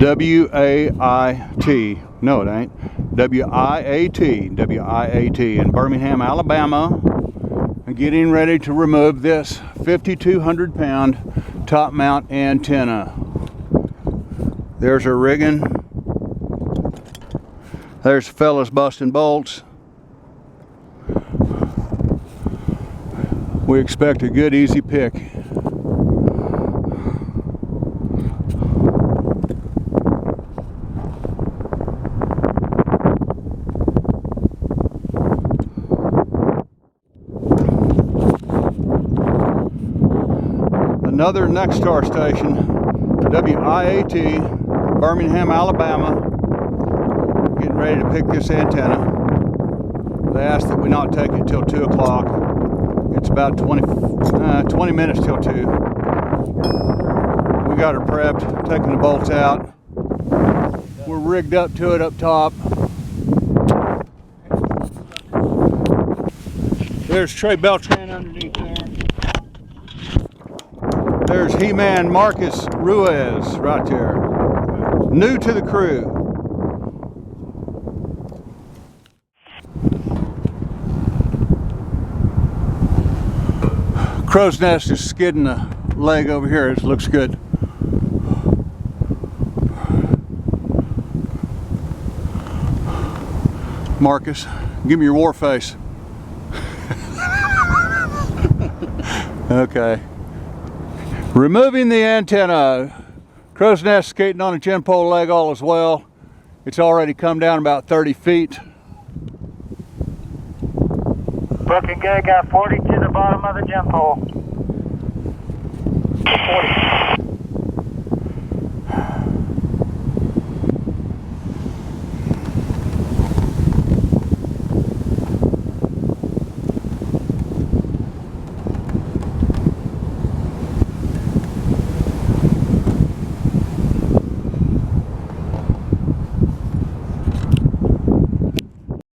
W-A-I-T. No, it ain't. W-I-A-T. W-I-A-T in Birmingham, Alabama. Getting ready to remove this 5,200 pound top mount antenna. There's our rigging. There's fellas busting bolts. We expect a good easy pick. Another Nexstar station, WIAT, Birmingham, Alabama. Getting ready to pick this antenna. They asked that we not take it till 2 o'clock. It's about 20 minutes till 2. We got her prepped, taking the bolts out. We're rigged up to it up top. There's Trey Beltran underneath there. There's He-Man Marcus Ruiz right there. New to the crew. Crow's Nest is skidding the leg over here. It looks good. Marcus, give me your war face. Okay. Removing the antenna. Crow's Nest skating on a gin pole leg all as well. It's already come down about 30 feet. Looking good, got 40 to the bottom of the gin pole. 40.